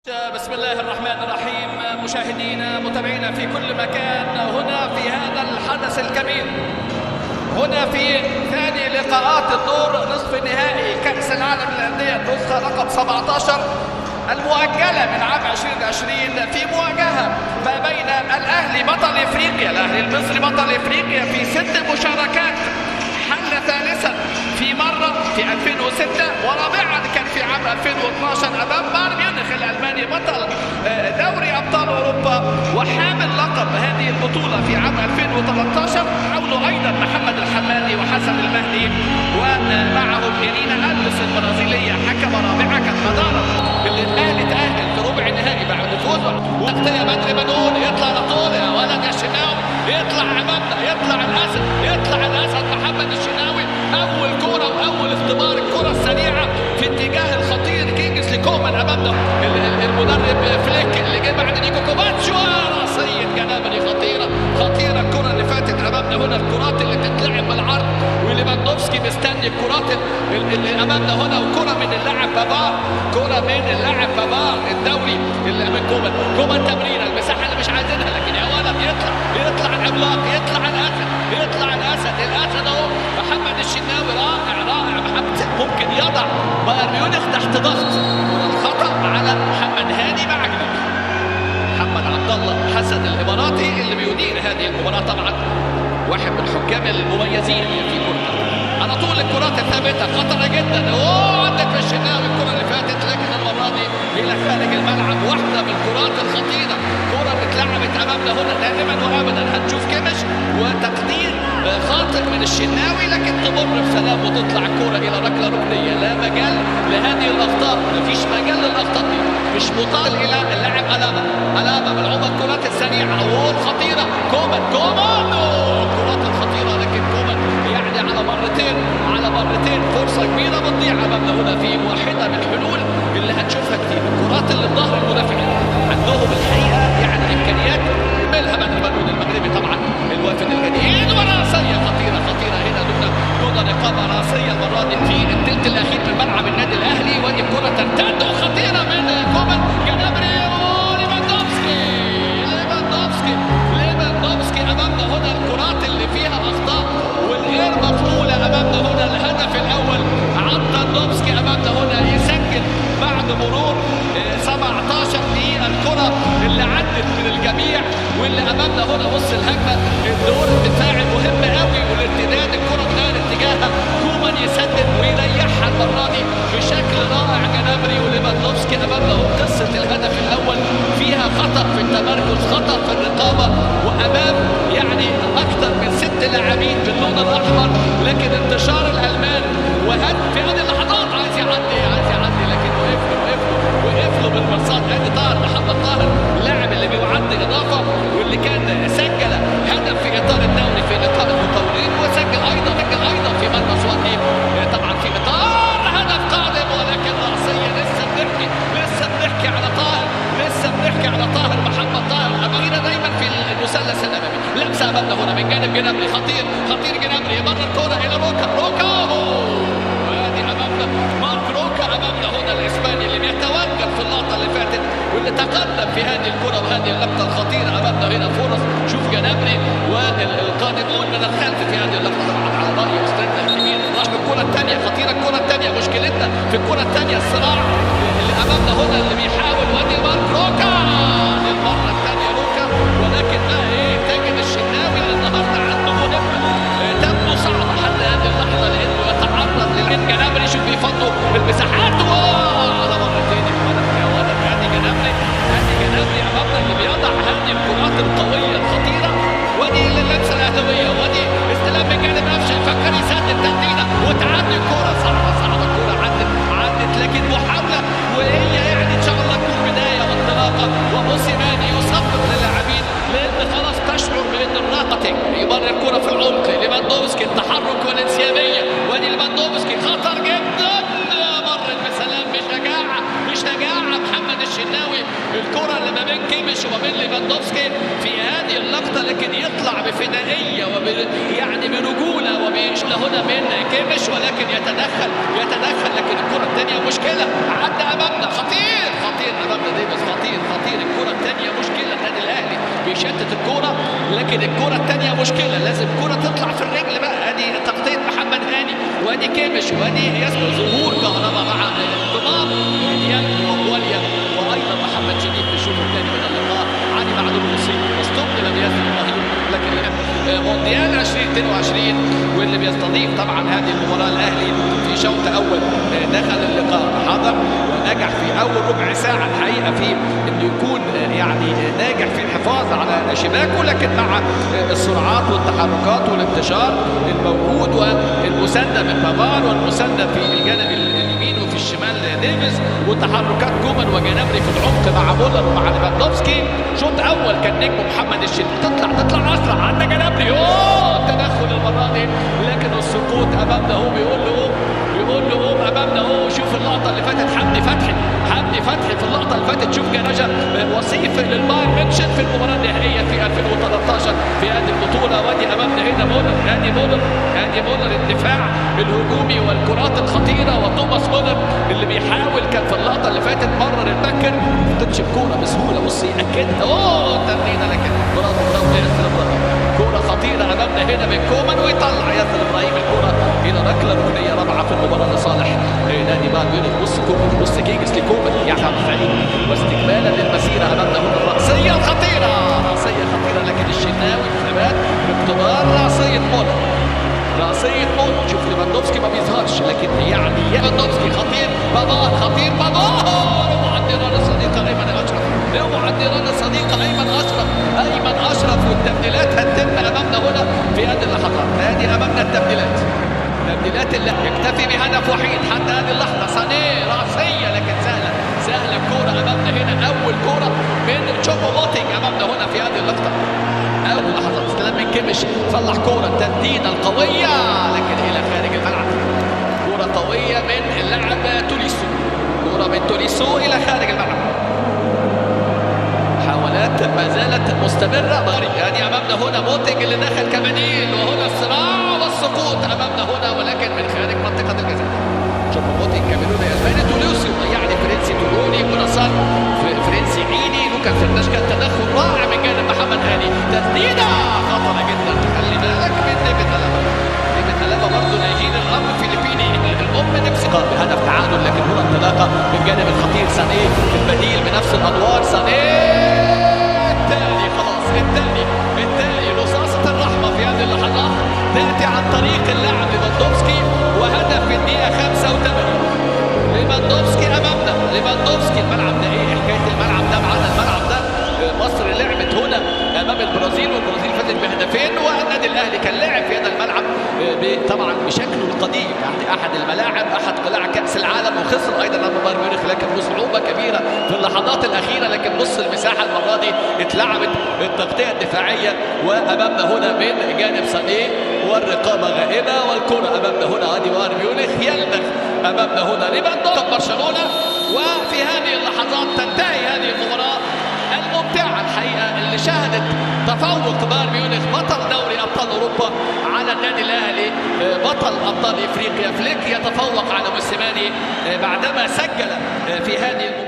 بسم الله الرحمن الرحيم. مشاهدينا متابعينا في كل مكان، هنا في هذا الحدث الكبير، هنا في ثاني لقاءات الدور نصف نهائي كأس العالم للأندية النسخة رقم 17 المؤجلة من عام 2020، في مواجهة ما بين الأهلي بطل إفريقيا، الأهلي المصري بطل إفريقيا في 6 مشاركات، حل ثالثا في مرة في 2006 ورابعا كان في عام 2012 أمام بايرن ميونخ الألماني بطل دوري أبطال أوروبا وحامل لقب هذه البطولة في عام 2013. حوله أيضا محمد الحمادي وحسن المهدي ومعهم إيرينا ألبس البرازيلية حكمة رابعة كانت مدارة اللي الأهلي تأهل في ربع النهائي بعد فوزه. وقتها بدري بنون يطلع لطول يا ولد يا شناوي، يطلع عمامنا، يطلع الأسد محمد الشناوي، أول كرة وأول اختبار الكرة السريعة في اتجاه الخطير كينجسلي كومان أمامنا المدرب فليك اللي جه بعد نيكو كوفاتش، راسية جنابري خطيرة الكرة اللي فاتت أمامنا. هنا الكرات اللي تتلعب بالعرض وليفاندوفسكي مستني الكرات اللي أمامنا هنا، وكرة من اللاعب بابار الدوري اللي من كومان تمريرة المساحة اللي مش عايزينها، لكن يا ولد يطلع العملاق، يطلع الأسد أهو محمد الشناوي، رائع محمد، ممكن يضع بايرن ميونخ تحت ضغط. الخطأ على محمد هاني معجنة، محمد عبد الله حسن الإماراتي اللي بيدير هذه المباراة، طبعا واحد من الحكام المميزين في كرة على طول. الكرات الثابتة خطرة جدا، عندك في الشناوي الكرة اللي فاتت، لكن المرة دي إلى خارج الملعب، واحدة من الكرات الخطيرة، كرة اتلعبت أمامنا هنا دائما وأبدا. هنشوف كيمش وتقدير خاطئ من الشناوي، لكن تمر بسلام وتطلع الكرة إلى ركلة ركنية. لا مجال لهذه الأخطاء، مفيش مجال للأخطاء دي، مش مطال إلى اللاعب ألابا بالعمر. الكرات السريعة والخطيرة كومان الكرات الخطيرة، لكن كومان يعني على مرتين فرصة كبيرة بتضيع أمامنا هنا في واحدة من الحلول اللي هنشوفها كتير. الكرات اللي بظهر المدافعين عندهم الحقيقة يعني إمكانيات منها بنون المغربي طبعا الوافد الجديد، وراسية خطيرة هنا دون إقامة راسية المرة دي في الثلث الأخير من ملعب النادي الأهلي. ودي الكرة ترتد خطيرة من كومان جنابري وليفاندوفسكي أمامنا هنا. الكرات اللي فيها أخطاء والغير مقبولة أمامنا هنا. الهدف الأول عطاندوفسكي أمامنا هنا يسجل بعد مرور 17 دقيقة. الكرة اللي عدت من الجميع واللي أمامنا هنا، بص الهجمة، الدور الدفاعي مهم قوي والارتداد، الكرة غير اتجاهها، كومان يسدد ويريحها المرة دي بشكل رائع. جنابري وليفاندوفسكي أمامنا هو. قصة الهدف الأول فيها خطأ في التمركز، خطأ في الرقابة، وأمام يعني أكثر من 6 لاعبين باللون الأحمر، لكن انتشار الألمان في هذه اللحظات عايز يعدي لكن وقف له بالمرصاد. ادي طاهر محمد طاهر اللاعب اللي بيعد اضافه واللي كان سجل هدف في اطار الدوري في لقاء المطورين، وسجل ايضا في مرمى سواتي طبعا في اطار هدف قادم، ولكن راسيه. لسه بنحكي على طاهر محمد طاهر اميره دايما في المثلث الامامي. لمسه امامنا هنا من جانب جنابري، خطير جنابري، يمر الكره الى روكا وادي امامنا مارك روكا امامنا هنا الاسباني اللي بيتواجد في اللقطه اللي فاتت واللي تقدم في هذه الكره وهذه اللقطه الخطيره. امامنا هنا فرص، شوف جنابري والقادمون من الخلف في هذه اللقطه، طبعا على راي استاذنا الكبير. راح بالكره الثانيه خطيره، الكره الثانيه مشكلتنا في الكره الثانيه الصراع اللي امامنا هنا اللي بيحاول، وادي مارك روكا للمره الثانيه روكا، ولكن تجد الشناوي اللي النهارده عنده مهمه تبدو صعبه حتى هذه اللحظه، لانه يتعرض جنابري. شوف بيفضوا المساحات على مرتين يا ولد. هادي جنابري امامنا اللي بيضع هذه الكرات القويه الخطيره، ودي اللمسه الاهلاويه، ودي استلام من جانب قفشه، يفكر يسدد تسديده وتعدي الكره صعبه الكره عدت، لكن محاوله وهي يعني ان شاء الله تكون بدايه وانطلاقه، وموسيماني يصفق للاعبين لان خلاص تشعر بان الراحه تجري. يمر الكره في العمق، ليفاندوفسكي التحرك والانسيابيه، ودي ليفاندوفسكي خطر جدا، مرت بسلام بشجاعه محمد الشناوي. الكره اللي ما بين كيمش وما بين ليفاندوفسكي في هذه اللقطه، لكن يطلع بفدائيه يعني برجوله هنا من كيميش ولكن يتدخل لكن الكرة الثانية مشكلة. عدى امامنا خطير امامنا ديفيز، خطير الكرة الثانية مشكلة. النادي الاهلي بيشتت الكرة لكن الكرة الثانية مشكلة، لازم الكرة تطلع في الرجل بقى. ادي تغطية محمد هاني وادي كيميش وادي ياسر، ظهور كهرباء مع انضمام ديانج ووليا وايضا محمد شريف في الشوط الثاني من اللقاء. علي معلول مصيب واستقبل بياسر ابراهيم، لكن مونديال 2022 واللي بيستضيف طبعا هذه المباراة الاهلي في شوط اول دخل اللقاء حضر ونجح في اول ربع ساعة الحقيقة في انه يكون يعني ناجح في الحفاظ على شباكه، لكن مع السرعات والتحركات والانتشار الموجود والمساندة من بافار والمساندة في الجانب اليمين وفي الشمال ديفيز وتحركات كومان وجنابري في العمق مع مولر ومع ليفاندوفسكي. شوط اول كان نجم محمد الشريف، تطلع اسرع عندنا جنابري، التدخل المره دي لكن السقوط امامنا هو بيقول له امامنا هو. شوف اللقطه اللي فاتت حمدي فتحي في اللقطه اللي فاتت، شوف جناجة وصيف للبايرن ميونشن في المباراه النهائيه في 2013 في هذه البطوله. وادي امامنا هنا مولر الدفاع الهجومي والكرات الخطيره، وتوماس مولر اللي بيحاول كان في اللقطه اللي فاتت مرر البكر ما تطلعش الكوره بسهوله. بص ياكدها تمريره، لكن برافو ياسر ابراهيم، كوره خطيره امامنا هنا من كومان ويطلع ياسر ابراهيم الكوره الى ركله ركنيه رابعه في المباراه لصالح نادي بايرن ميونخ. بص كومان، بص كيجس لكومان يعتمد فريق واستكمالا للمسيره امامنا هنا الراسيه الخطيره، لكن الشناوي في ثبات باختبار راسيه مولر. شوف ليفاندوفسكي ما بيظهرش، لكن يعني ليفاندوفسكي خطير، بابار ومعدي الصديقه ايمن اشرف والتبديلات هتتم امامنا هنا في هذه اللحظات. هذه امامنا التبديلات اللي يكتفي بهدف وحيد حتى هذه اللحظه. سانيه راسيه لكن سهله الكوره امامنا هنا، اول كوره من تشوبو موتينج امامنا هنا في هذه اللقطه. اول لحظه استلام من كيميش، صلح كوره التسديده القويه لكن الى خارج الملعب. كوره قويه من اللاعب توليسو، الى خارج الملعب. محاولات ما زالت مستمره. يعني امامنا هنا موتينج اللي دخل كبديل، وهنا الصراع والسقوط امامنا هنا ولكن من خارج منطقه الجزاء. تشوبو موتينج كاميروني اسباني، توليسو يعني فرنسي توروني كوناسان فرنسي عيني. لوكا فرناش كان تدخل رائع من جانب محمد هاني، تسديده خطره جدا. خلي بالك من ديفيد ألابا برضه نيجيري الاب فيليبيني الام نفسي بهدف تعادل، لكن هنا انطلاقه من جانب الخطير سانيه البديل بنفس الادوار. سانيه الثاني، خلاص الثاني رصاصه الرحمه في هذه اللحظات تاتي عن طريق اللاعب ليفاندوفسكي، وهدف في الدقيقه 85. ليفاندوفسكي امامنا، الملعب ده ايه حكايه الملعب ده معانا؟ الملعب ده مصر لعبت هنا امام البرازيل والبرازيل فازت بهدفين، والنادي الاهلي كان لاعب في هذا الملعب طبعا بشكله القديم، يعني احد قلاع كاس العالم، وخسر ايضا امام بايرن ميونخ لكن بصعوبه كبيره في اللحظات الاخيره. لكن بص المساحه المره دي اتلعبت التغطيه الدفاعيه، وامامنا هنا من جانب سانيه والرقابه غائبه، والكره امامنا هنا ادي بايرن ميونخ يلدغ امامنا هنا ليفاندوفسكي برشلونه. وفي هذه اللحظات تنتهي هذه المباراه الممتعه الحقيقه اللي شهدت تفوق بايرن ميونخ بطل دوري ابطال اوروبا على النادي الاهلي بطل ابطال افريقيا. فليك يتفوق على موسيماني بعدما سجل في هذه المباراه.